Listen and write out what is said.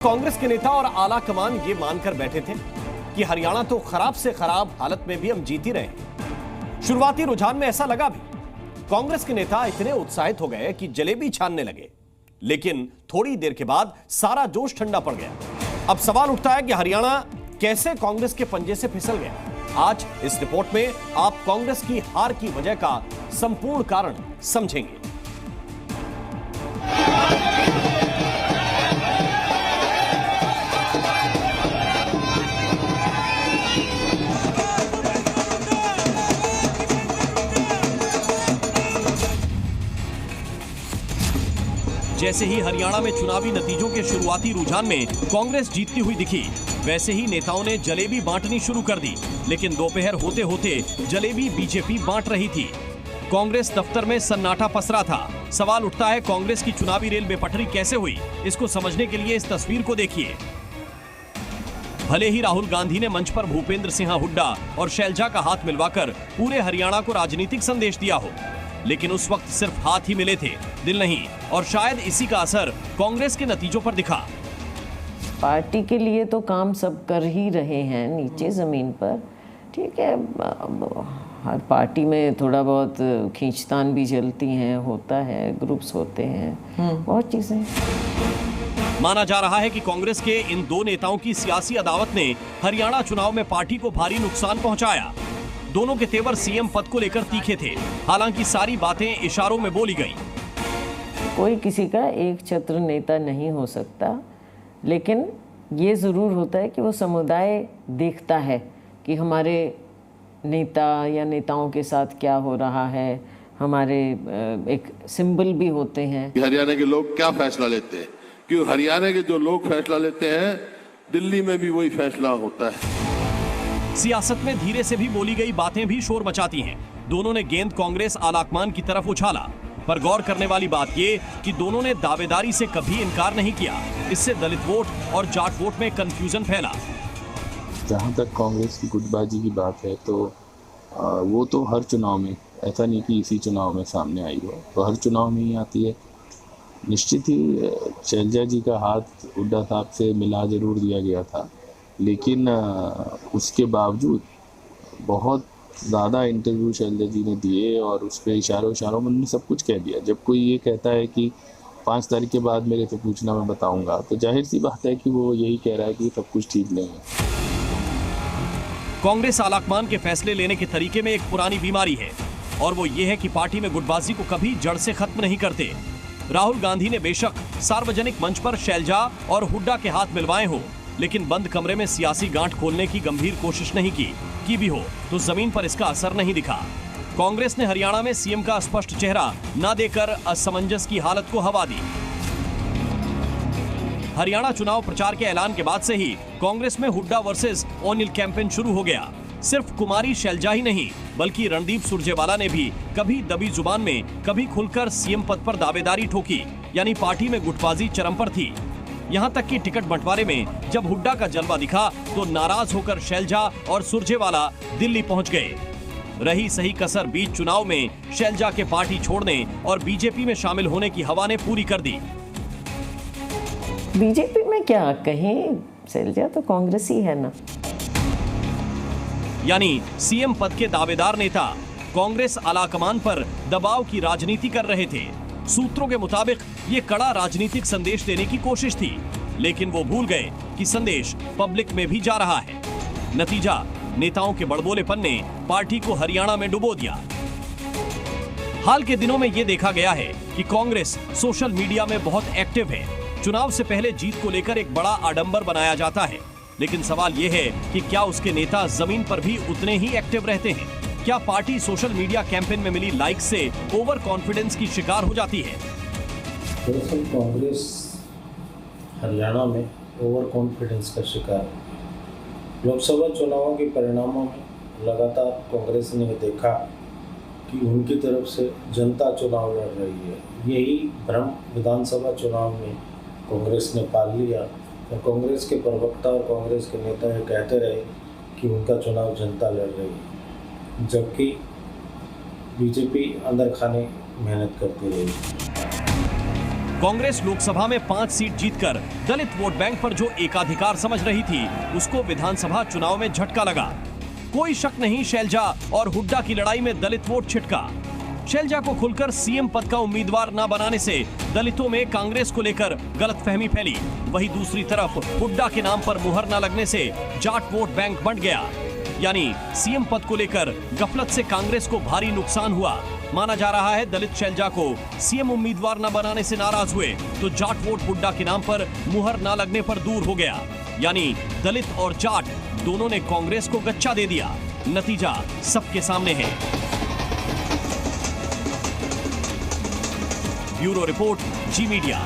कांग्रेस के नेता और आला कमान ये मानकर बैठे थे कि हरियाणा तो खराब से खराब हालत में भी हम जीत ही रहे हैं। शुरुआती रुझान में ऐसा लगा भी। कांग्रेस के नेता इतने उत्साहित हो गए कि जलेबी छानने लगे, लेकिन थोड़ी देर के बाद सारा जोश ठंडा पड़ गया। अब सवाल उठता है कि हरियाणा कैसे कांग्रेस के पंजे से फिसल गया। आज इस रिपोर्ट में आप कांग्रेस की हार की वजह का संपूर्ण कारण समझेंगे। जैसे ही हरियाणा में चुनावी नतीजों के शुरुआती रुझान में कांग्रेस जीतती हुई दिखी, वैसे ही नेताओं ने जलेबी बांटनी शुरू कर दी। लेकिन दोपहर होते होते जलेबी बीजेपी बांट रही थी। कांग्रेस दफ्तर में सन्नाटा पसरा था। सवाल उठता है, कांग्रेस की चुनावी रेल बेपटरी कैसे हुई? इसको समझने के लिए इस तस्वीर को देखिए। भले ही राहुल गांधी ने मंच पर भूपेंद्र सिंह हुड्डा और शैलजा का हाथ मिलवाकर पूरे हरियाणा को राजनीतिक संदेश दिया हो, लेकिन उस वक्त सिर्फ हाथ ही मिले थे, दिल नहीं। और शायद इसी का असर कांग्रेस के नतीजों पर दिखा। पार्टी के लिए तो काम सब कर ही रहे हैं नीचे जमीन पर, ठीक है। हर पार्टी में थोड़ा बहुत खींचतान भी चलती हैं, होता है, ग्रुप्स होते हैं, बहुत चीजें। माना जा रहा है कि कांग्रेस के इन दो नेताओं की सियासी अदावत ने हरियाणा चुनाव में पार्टी को भारी नुकसान पहुंचाया। दोनों के तेवर सीएम पद को लेकर तीखे थे। हालांकि सारी बातें इशारों में बोली गई। कोई किसी का एक छत्र नेता नहीं हो सकता, लेकिन ये जरूर होता है कि वो समुदाय देखता है कि हमारे नेता या नेताओं के साथ क्या हो रहा है। हमारे एक सिंबल भी होते हैं। हरियाणा के लोग क्या फैसला लेते हैं, क्यों हरियाणा के जो लोग फैसला लेते हैं, दिल्ली में भी वही फैसला होता है। सियासत में धीरे से भी बोली गई बातें भी शोर मचाती हैं। दोनों ने गेंद कांग्रेस आलाकमान की तरफ उछाला, पर गौर करने वाली बात ये कि दोनों ने दावेदारी से कभी इनकार नहीं किया। इससे दलित वोट और जाट वोट में कंफ्यूजन फैला। जहां तक कांग्रेस की गुटबाजी की बात है तो वो तो हर चुनाव में, ऐसा नहीं कि इसी चुनाव में सामने आई हो, तो हर चुनाव में ही आती है। निश्चित ही शैलजा जी का हाथ हुड्डा साहब से मिला जरूर दिया गया था, लेकिन उसके बावजूद बहुत ज़्यादा इंटरव्यू शैलजा जी ने दिए और उस पर इशारों में उन्होंने सब कुछ कह दिया। जब कोई ये कहता है कि 5 तारीख के बाद मेरे से पूछना, मैं बताऊंगा, तो जाहिर सी बात है कि वो यही कह रहा है कि सब कुछ ठीक नहीं है। कांग्रेस आलाकमान के फैसले लेने के तरीके में एक पुरानी बीमारी है, और वो ये है कि पार्टी में गुटबाजी को कभी जड़ से खत्म नहीं करते। राहुल गांधी ने बेशक सार्वजनिक मंच पर शैलजा और हुड्डा के हाथ मिलवाए हो, लेकिन बंद कमरे में सियासी गांठ खोलने की गंभीर कोशिश नहीं की भी हो तो जमीन पर इसका असर नहीं दिखा। कांग्रेस ने हरियाणा में सीएम का स्पष्ट चेहरा न देकर असमंजस की हालत को हवा दी। हरियाणा चुनाव प्रचार के ऐलान के बाद से ही कांग्रेस में हुड्डा वर्सेस ओनिल कैंपेन शुरू हो गया। सिर्फ कुमारी शैलजा ही नहीं, बल्कि रणदीप सुरजेवाला ने भी कभी दबी जुबान में, कभी खुलकर सीएम पद पर दावेदारी ठोकी। यानी पार्टी में गुटबाजी चरम पर थी। यहां तक कि टिकट बंटवारे में जब हुड्डा का जलवा दिखा तो नाराज होकर शैलजा और सुरजेवाला दिल्ली पहुंच गए। रही सही कसर बीच चुनाव में शैलजा के पार्टी छोड़ने और बीजेपी में शामिल होने की हवा ने पूरी कर दी। बीजेपी में क्या कहें, शैलजा तो कांग्रेस ही है ना। यानी सीएम पद के दावेदार नेता कांग्रेस आलाकमान पर दबाव की राजनीति कर रहे थे। सूत्रों के मुताबिक ये कड़ा राजनीतिक संदेश देने की कोशिश थी, लेकिन वो भूल गए कि संदेश पब्लिक में भी जा रहा है। नतीजा, नेताओं के बड़बोलेपन ने पार्टी को हरियाणा में डुबो दिया। हाल के दिनों में ये देखा गया है कि कांग्रेस सोशल मीडिया में बहुत एक्टिव है। चुनाव से पहले जीत को लेकर एक बड़ा आडंबर बनाया जाता है, लेकिन सवाल ये है कि क्या उसके नेता जमीन पर भी उतने ही एक्टिव रहते हैं? क्या पार्टी सोशल मीडिया कैंपेन में मिली लाइक से ओवर कॉन्फिडेंस की शिकार हो जाती है? दरअसल कांग्रेस हरियाणा में ओवर कॉन्फिडेंस का शिकार है। लोकसभा चुनावों के परिणामों में लगातार कांग्रेस ने देखा कि उनकी तरफ से जनता चुनाव लड़ रही है। यही भ्रम विधानसभा चुनाव में कांग्रेस ने पाल लिया और कांग्रेस के प्रवक्ता और कांग्रेस के नेता ये कहते रहे कि उनका चुनाव जनता लड़ रही है, जबकि बीजेपी अंदर खाने मेहनत करती रही। कांग्रेस लोकसभा में 5 सीट जीतकर दलित वोट बैंक पर जो एकाधिकार समझ रही थी, उसको विधानसभा चुनाव में झटका लगा। कोई शक नहीं, शैलजा और हुड्डा की लड़ाई में दलित वोट छिटका। शैलजा को खुलकर सीएम पद का उम्मीदवार न बनाने से दलितों में कांग्रेस को लेकर गलतफहमी फैली। वहीं दूसरी तरफ हुड्डा के नाम पर मुहर न लगने से जाट वोट बैंक बंट गया। यानी सीएम पद को लेकर गफलत से कांग्रेस को भारी नुकसान हुआ। माना जा रहा है दलित शैलजा को सीएम उम्मीदवार न बनाने से नाराज हुए तो जाट वोट हुड्डा के नाम पर मुहर न लगने पर दूर हो गया। यानी दलित और जाट दोनों ने कांग्रेस को गच्चा दे दिया। नतीजा सबके सामने है। ब्यूरो रिपोर्ट, जी मीडिया।